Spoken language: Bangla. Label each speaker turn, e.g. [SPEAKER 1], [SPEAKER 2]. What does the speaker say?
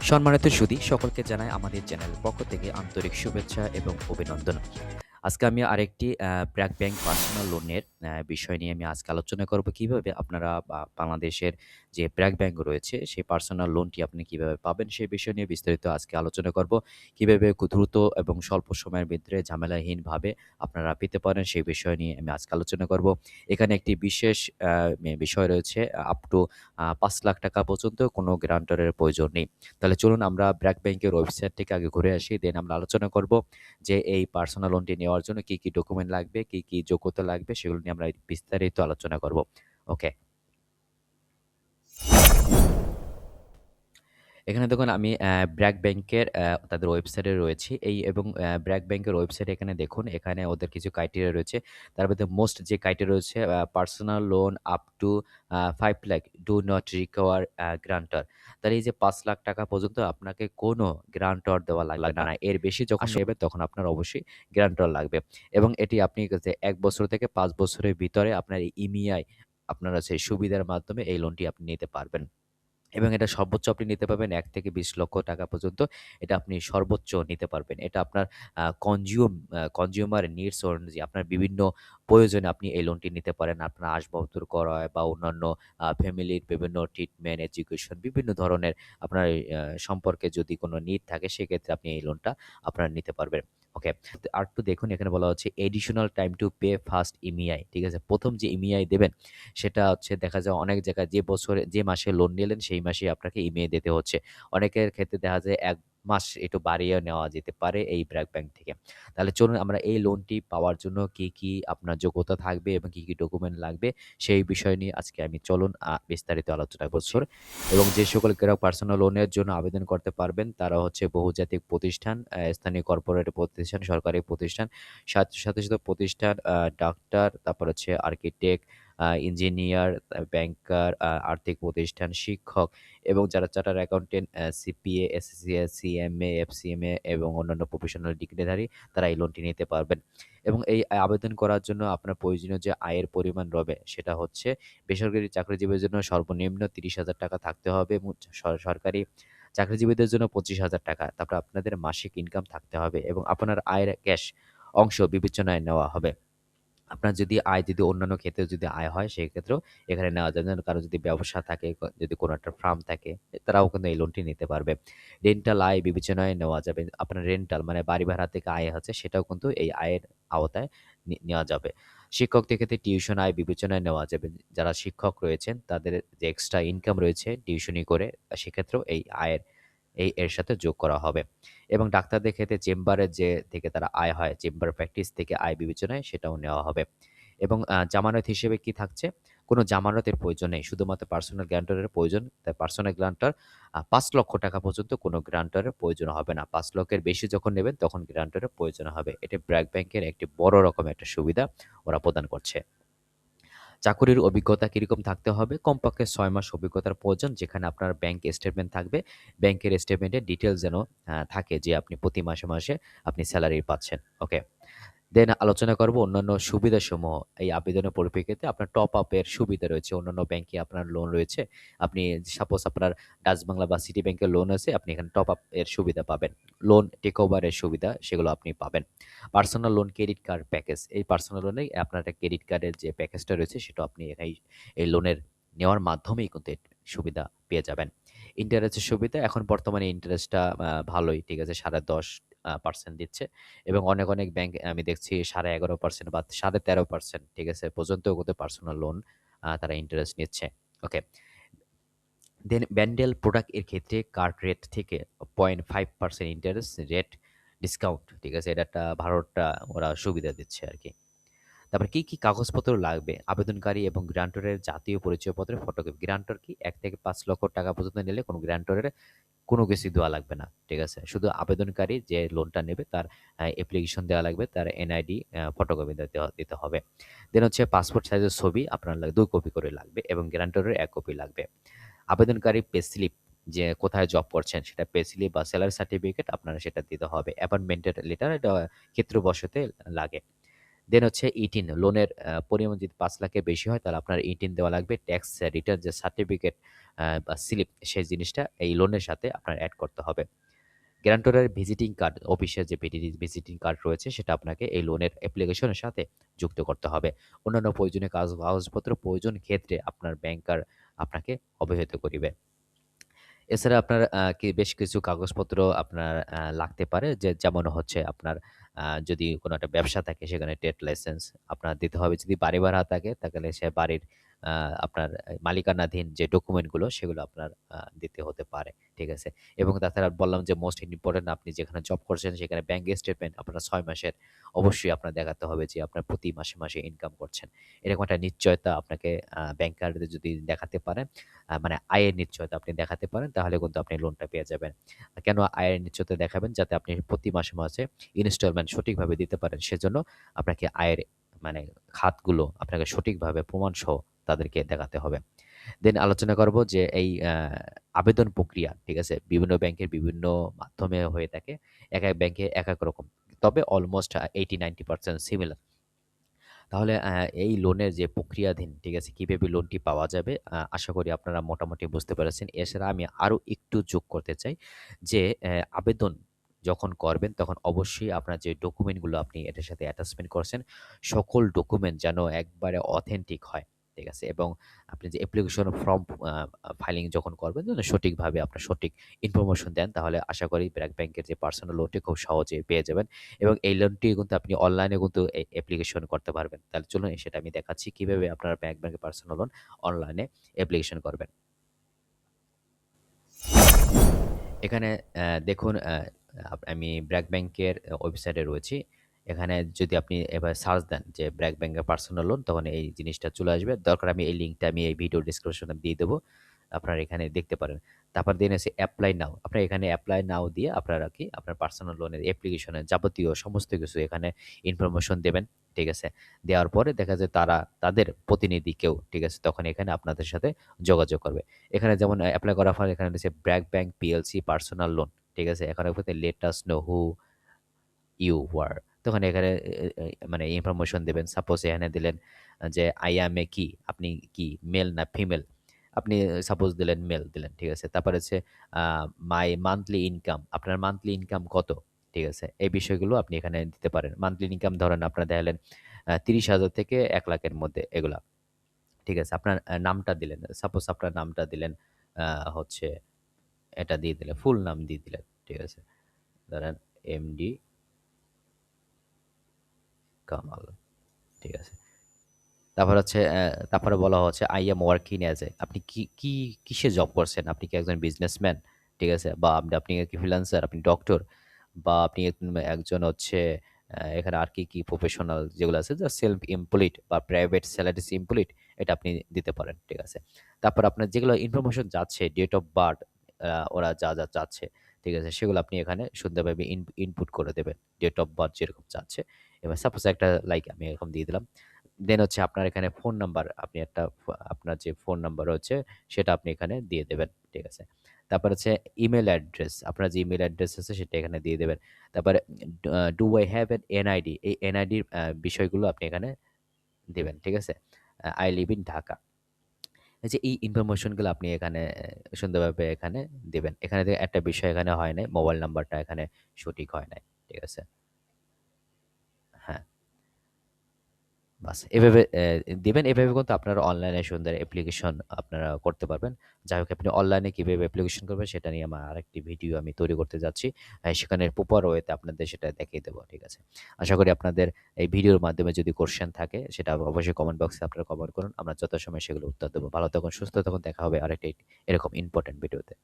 [SPEAKER 1] সম্মানিত সুধী সকলকে জানাই আমাদের চ্যানেলের পক্ষ থেকে আন্তরিক শুভেচ্ছা এবং অভিনন্দন। আজকে আমি আরেকটি ব্র্যাক ব্যাংক পার্সোনাল লোনের বিষয় নিয়ে আমি আজকে আলোচনা করব। কিভাবে আপনারা বাংলাদেশের যে ব্র্যাক ব্যাংক রয়েছে সেই পার্সোনাল লোনটি আপনি কিভাবে পাবেন সেই বিষয় নিয়ে বিস্তারিত আজকে আলোচনা করব। কিভাবে দ্রুত এবং স্বল্প সময়ের ভিতরে ঝামেলাহীনভাবে আপনারা পেতে পারেন সেই বিষয় নিয়ে আমি আজকে আলোচনা করব। এখানে একটি বিশেষ আ বিষয় রয়েছে আপ টু ৳৫,০০,০০০ পর্যন্ত কোনো গ্যারান্টরের প্রয়োজন নেই। তাহলে চলুন আমরা ব্র্যাক ব্যাংকের ওয়েবসাইট থেকে আগে ঘুরে আসি। দেন আমরা আলোচনা করব যে এই পার্সোনাল লোনটি নেওয়ার জন্য কি, কি ডকুমেন্ট লাগবে, কি, কি যোগ্যতা লাগবে সেগুলো নিয়ে আমরা বিস্তারিত আলোচনা করব। ওকে। এখানে দেখুন আমি ব্র্যাক ব্যাংকের তাদের ওয়েবসাইটে রয়েছি। এবং ব্র্যাক ব্যাংকের ওয়েবসাইটে এখানে দেখুন, এখানে ওদের কিছু ক্রাইটেরিয়া রয়েছে। তার মধ্যে মোস্ট যে ক্রাইটেরিয়া রয়েছে personal loan up to ৫ lakh do not require grantor. তাহলে এই যে ৳৫,০০,০০০ পর্যন্ত আপনাকে কোনো গ্রান্টর দেওয়া লাগবে না। এর বেশি যখন নেবেন তখন আপনার অবশ্যই গ্রান্টর লাগবে। এবং এটি আপনি যে ১ বছর থেকে ৫ বছরের ভিতরে আপনার ইএমআই আপনার আছে সুবিধার মাধ্যমে এই লোনটি আপনি নিতে পারবেন। এবং এটা সর্বোচ্চ আপনি নিতে পারবেন ৳১ থেকে ৳২০,০০,০০০ পর্যন্ত। এটা আপনি সর্বোচ্চ নিতে পারবেন। এটা আপনার কনজিউমার নিডস অনুযায়ী আপনার বিভিন্ন প্রয়োজনে আপনি এই লোনটি নিতে পারেন। আপনার আসবাবপত্র ক্রয় বা অন্যান্য ফ্যামিলির বিভিন্ন ট্রিটমেন্ট, এডুকেশন বিভিন্ন ধরনের আপনার সম্পর্কে যদি কোনো নিড থাকে সেক্ষেত্রে আপনি এই লোনটা আপনারা নিতে পারবেন। ওকে। আরেকটু দেখুন এখানে বলা হচ্ছে additional time to pay first EMI. ঠিক আছে? ১ম যে ইএমআই দেবেন সেটা হচ্ছে দেখা যায় অনেক জায়গায় যে মাসে লোন নিলেন সেই মাসেই আপনাকে ইএমআই দিতে হচ্ছে। অনেকের ক্ষেত্রে দেখা যায় ১ মাস একটু বাড়িয়ে নেওয়া যেতে পারে এই ব্র্যাক ব্যাংক থেকে। তাহলে চলুন আমরা এই লোনটি পাওয়ার জন্য কি, কি আপনার যোগ্যতা থাকবে এবং কি, কি ডকুমেন্ট লাগবে সেই বিষয় নিয়ে আজকে আমি চলুন বিস্তারিত আলোচনা করছি। এবং যে সকল গ্রাহক পার্সোনাল লোনের জন্য আবেদন করতে পারবেন তারা হচ্ছে বহুজাতিক প্রতিষ্ঠান, স্থানীয় কর্পোরেট প্রতিষ্ঠান, সরকারি প্রতিষ্ঠান, স্বায়ত্তশাসিত প্রতিষ্ঠান, ডাক্তার, তারপর হচ্ছে আর্কিটেক্ট, ইঞ্জিনিয়ার, ব্যাংকার, আর্থিক প্রতিষ্ঠান, শিক্ষক এবং যারা chartered accountant, CPA, SSCA, CMA, FCMA এবং অন্যান্য প্রফেশনাল ডিগ্রিধারী তারা এই লোনটি নিতে পারবেন। এবং এই আবেদন করার জন্য আপনার প্রয়োজনীয় যে আয়ের পরিমাণ রবে সেটা হচ্ছে বেসরকারি চাকরিজীবীর জন্য সর্বনিম্ন ৳৩০,০০০ থাকতে হবে এবং সরকারি চাকরিজীবীদের জন্য ৳২৫,০০০। তারপর আপনাদের মাসিক ইনকাম থাকতে হবে এবং আপনার আয়ের ক্যাশ অংশ বিবেচনায় নেওয়া হবে। আপনার যদি অন্যান্য ক্ষেত্রে যদি আয় হয় সেক্ষেত্রেও এখানে নেওয়া যাবে না। কারো যদি ব্যবসা থাকে, যদি কোনো একটা ফার্ম থাকে তারাও কিন্তু এই লোনটি নিতে পারবে। রেন্টাল আয় বিবেচনায় নেওয়া যাবে। আপনার রেন্টাল মানে বাড়ি ভাড়া থেকে আয় আছে সেটাও কিন্তু এই আয়ের আওতায় নেওয়া যাবে। শিক্ষকদের ক্ষেত্রে টিউশন আয় বিবেচনায় নেওয়া যাবে। যারা শিক্ষক রয়েছেন তাদের যে এক্সট্রা ইনকাম রয়েছে টিউশনি করে সেক্ষেত্রেও এর সাথে যোগ করা হবে। এবং ডাক্তারদের ক্ষেত্রে চেম্বারের থেকে তারা আয় হয়, চেম্বার প্র্যাকটিস থেকে আয় বিবেচনায় সেটাও নেওয়া হবে। এবং জামানত হিসেবে কি থাকছে? কোনো জামানতের প্রয়োজন নেই। শুধুমাত্র পার্সোনাল গ্যারান্টরের প্রয়োজন। তাই পার্সোনাল গ্যারান্টর ৳৫,০০,০০০ পর্যন্ত কোনো গ্যারান্টরের প্রয়োজন হবে না। ৫,০০,০০০ এর বেশি যখন নেবেন তখন গ্যারান্টরের প্রয়োজন হবে। এটা ব্র্যাক ব্যাংকের একটি বড় রকমের একটা সুবিধা ওরা প্রদান করছে। চাকুরির অভিজ্ঞতা কিরকম থাকতে হবে? কমপক্ষে ৬ মাস অভিজ্ঞতার প্রয়োজন, যেখানে আপনার ব্যাংক স্টেটমেন্ট থাকবে। ব্যাংকের স্টেটমেন্টের ডিটেইলস যেন থাকে যে আপনি প্রতি মাসে, মাসে আপনি সেলারি পাচ্ছেন। ওকে। দেন আলোচনা করব অন্যান্য সুবিধাসমূহ। এই আবেদনের পরিপ্রেক্ষিতে আপনার টপ আপ এর সুবিধা রয়েছে। অন্যান্য ব্যাংকে আপনার লোন রয়েছে। আপনি সাপোজ আপনার ডাচ বাংলা বা সিটি ব্যাংকের লোন আছে, আপনি এখানে টপ আপ এর সুবিধা পাবেন। লোন টেক ওভার এর সুবিধা সেগুলো আপনি পাবেন। Personal loan credit card package. এই পার্সোনাল লোনে আপনার একটা ক্রেডিট কার্ডের যে প্যাকেজটা রয়েছে সেটা আপনি এই লোনের নেওয়ার মাধ্যমেই কিন্তু সুবিধা পেয়ে যাবেন। ইন্টারেস্টের সুবিধা এখন বর্তমানে ইন্টারেস্টটা ভালোই, ঠিক আছে? ১০.৫% দিচ্ছে। এবং অনেক, অনেক ব্যাংক আমি দেখছি 11.5% বা 13.5% ঠিক আছে? পর্যন্তও কিন্তু পার্সোনাল লোন তারা ইন্টারেস্ট নিচ্ছে। ওকে। দেন ব্যান্ডেল প্রোডাক্ট এর ক্ষেত্রে কার্ড রেট থেকে 0.5% ইন্টারেস্ট রেট ডিসকাউন্ট, ঠিক আছে? এটা একটা ভালোটা ওরা সুবিধা দিচ্ছে আরকি। তারপরে কি, কি কাগজপত্র লাগবে? আবেদনকারী এবং গ্রান্টরের জাতীয় পরিচয়পত্রের ফটোকপি। গ্রান্টর কি? ৳১ থেকে ৳৫,০০,০০০ পর্যন্ত নিলে কোনো গ্রান্টরের কোনো কিছুই দেওয়া লাগবে না। ঠিক আছে? শুধু আবেদনকারী যে লোনটা নেবে তার অ্যাপ্লিকেশন দেওয়া লাগবে, তার এনআইডি ফটোকপি দিতে হবে। দেন হচ্ছে পাসপোর্ট সাইজের ছবি আপনার ২ কপি করে লাগবে এবং গ্রান্টরের ১ কপি লাগবে। আবেদনকারী পে স্লিপ, যে কোথায় জব করছেন সেটা পে স্লিপ বা সেলারি সার্টিফিকেট আপনারা সেটা দিতে হবে। অ্যাপয়েন্টমেন্টের লেটার এটা ক্ষেত্র বশতে লাগে। দেন হচ্ছে ইটিন লোনের পরিমাণ যদি ৫ লাখের বেশি হয় তাহলে আপনার ইটিন দেওয়া লাগবে। ট্যাক্স রিটার্ন যে সার্টিফিকেট বা স্লিপ সেই জিনিসটা এই লোনের সাথে আপনার এড করতে হবে। গ্যারান্টরের ভিজিটিং কার্ড, অফিসের যে ভিজিটিং কার্ড রয়েছে সেটা আপনাকে এই লোনের অ্যাপ্লিকেশনের সাথে যুক্ত করতে হবে। অন্যান্য প্রয়োজনীয় কাগজপত্র প্রয়োজন ক্ষেত্রে আপনার ব্যাংকার আপনাকে অবহিত করিবে। এছাড়া আপনার বেশ কিছু কাগজপত্র আপনার লাগতে পারে যেমন হচ্ছে আপনার যদি কোনো একটা ব্যবসা থাকে সেখানে ট্রেড লাইসেন্স আপনার দিতে হবে। যদি বাড়ি ভাড়া থাকে তাহলে সে বাড়ির আপনার মালিকানাধীন যে ডকুমেন্টগুলো সেগুলো আপনার দিতে হতে পারে। ঠিক আছে? এবং তাছাড়া বললাম যে মোস্ট ইম্পোর্টেন্ট আপনি যেখানে জব করছেন সেখানে ব্যাংক স্টেটমেন্ট আপনার ৬ মাসের অবশ্যই আপনার দেখাতে হবে যে আপনার প্রতি মাসে ইনকাম করছেন। এরকম একটা নিশ্চয়তা আপনাকে ব্যাংকারদের যদি দেখাতে পারেন মানে আয়ের নিশ্চয়তা আপনি দেখাতে পারেন তাহলে কিন্তু আপনি লোনটা পেয়ে যাবেন। কেন আয়ের নিশ্চয়তা দেখাবেন? যাতে আপনি প্রতি মাসে ইনস্টলমেন্ট সঠিকভাবে দিতে পারেন। সেজন্য আপনাকে আয়ের মানে খাতগুলো আপনাকে সঠিকভাবে প্রমাণসহ তাদেরকে দেখাতে হবে। দেন আলোচনা করব যে এই আবেদন প্রক্রিয়া, ঠিক আছে? বিভিন্ন ব্যাংকের বিভিন্ন মাধ্যমে হয়ে থাকে। একেক ব্যাংকে একেক রকম। তবে অলমোস্ট 80-90% সিমিলার। তাহলে এই লোনের যে প্রক্রিয়াধীন, ঠিক আছে? কিভাবে লোনটি পাওয়া যাবে আশা করি আপনারা মোটামুটি বুঝতে পেরেছেন। এছাড়া আমি আরো একটু যোগ করতে চাই যে আবেদন যখন করবেন তখন অবশ্যই আপনার যে ডকুমেন্টগুলো আপনি এটার সাথে অ্যাটাচমেন্ট করছেন, সকল ডকুমেন্ট যেন একবারে অথেন্টিক হয়। ঠিক আছে? এবং আপনি যে অ্যাপ্লিকেশন ফর্ম আ ফাইলিং যখন করবেন যেন সঠিকভাবে আপনার সঠিক ইনফরমেশন দেন তাহলে আশা করি ব্র্যাক ব্যাংকের যে পার্সোনাল লোনটি খুব সহজেই পেয়ে যাবেন। এবং এই লোনটি কিন্তু আপনি অনলাইনে কিন্তু অ্যাপ্লিকেশন করতে পারবেন। তাহলে চলুন সেটা আমি দেখাচ্ছি কিভাবে আপনারা ব্র্যাকের পার্সোনাল লোন অনলাইনে অ্যাপ্লিকেশন করবেন। এখানে দেখুন আমি ব্র্যাক ব্যাংকের ওয়েবসাইটে রয়েছি। এখানে যদি আপনি এবার সার্চ দেন যে ব্র্যাক ব্যাংকের পার্সোনাল লোন তখন এই জিনিসটা চলে আসবে। দরকার আমি এই লিঙ্কটা আমি এই ভিডিও ডেসক্রিপশনে দিয়ে দেবো। আপনারা এখানে দেখতে পারেন। তারপর দেন আছে এপ্লাই নাও। আপনারা এখানে এপ্লাই নাও দিয়ে আপনারা কি আপনার পার্সোনাল লোনের অ্যাপ্লিকেশনের যাবতীয় সমস্ত কিছু এখানে ইনফরমেশন দেবেন। ঠিক আছে? দেওয়ার পরে দেখা যায় তারা তাদের প্রতিনিধি কেউ, ঠিক আছে? তখন এখানে আপনাদের সাথে যোগাযোগ করবে। এখানে যেমন এপ্লাই করার পর এখানে রয়েছে BRAC bank PLC personal loan. ঠিক আছে? এখানে উপরে let us know who you are. তখন এখানে মানে ইনফরমেশন দিবেন। সাপোজ এখানে দিলেন যে আই অ্যাম এ কি? আপনি কি মেল না ফিমেল? আপনি সাপোজ দিলেন মেল দিলেন। ঠিক আছে? তারপরে হচ্ছে আ মাই মান্থলি ইনকাম। আপনার মান্থলি ইনকাম কত? ঠিক আছে? এই বিষয়গুলো আপনি এখানে দিতে পারেন। মান্থলি ইনকাম ধরেন আপনার দেখালেন ৩০,০০০ থেকে ১,০০,০০০ এর মধ্যে এগুলা। ঠিক আছে? আপনার নামটা দিলেন। সাপোজ আপনার নামটা দিলেন আ হচ্ছে এটা দিয়ে দিলেন, ফুল নাম দিয়ে দিলেন। ঠিক আছে? ধরেন এমডি কামাল। ঠিক আছে? তারপর হচ্ছে তারপরে বলা হচ্ছে I am working as a আপনি কিসে জব করছেন? আপনি কি একজন বিজনেসম্যান? ঠিক আছে? বা আপনি কি ফ্রিল্যান্সার? আপনি ডক্টর? বা আপনি একজন হচ্ছে এখানে আর কি প্রফেশনাল যেগুলো আছে যে সেলফ এমপ্লয়েড বা প্রাইভেট স্যালারিস এমপ্লয়েড এটা আপনি দিতে পারেন। ঠিক আছে? তারপর আপনার যেগুলো ইনফরমেশন যাচ্ছে ডেট অফ বার্থ ওরা যা চাচ্ছে, ঠিক আছে? সেগুলো আপনি এখানে সুন্দরভাবে ইনপুট করে দেবেন। ডেট অফ বার্থ যেরকম চাচ্ছে। এবার সাপোজ একটা লাইক আমি এরকম দিয়ে দিলাম। দেন হচ্ছে আপনার এখানে ফোন নাম্বার আপনি একটা আপনার যে ফোন নাম্বার রয়েছে সেটা আপনি এখানে দিয়ে দেবেন। ঠিক আছে? তারপর হচ্ছে ইমেইল অ্যাড্রেস। আপনার যে ইমেইল অ্যাড্রেস আছে সেটা এখানে দিয়ে দেবেন। তারপরে do I have an NID? এই এনআইডির বিষয়গুলো আপনি এখানে দিবেন। ঠিক আছে? I live in Dhaka. এই যে এই ইনফরমেশনগুলো আপনি এখানে সুন্দরভাবে এখানে দিবেন। এখানে একটা বিষয় এখানে হয় নাই, মোবাইল নাম্বারটা এখানে সঠিক হয় নাই। ঠিক আছে? হ্যাঁ। বাস এভাবে দিবেন। এভাবে কিন্তু আপনারা অনলাইনে সুন্দর অ্যাপ্লিকেশন আপনারা করতে পারবেন। যাই হোক আপনি অনলাইনে কিভাবে অ্যাপ্লিকেশন করবেন সেটা নিয়ে আমার আরেকটি ভিডিও আমি তৈরি করতে যাচ্ছি। সেখানে প্রপার ওয়েতে আপনাদের সেটা দেখিয়ে দেবো। ঠিক আছে? আশা করি আপনাদের এই ভিডিওর মাধ্যমে যদি কোয়েশ্চেন থাকে সেটা অবশ্যই কমেন্ট বক্সে আপনারা কমেন্ট করুন। আমরা যথাসময়ে সেগুলো উত্তর দেবো। ভালো থাকুন, সুস্থ থাকুন। দেখা হবে আরেকটি এরকম ইম্পোর্টেন্ট ভিডিওতে।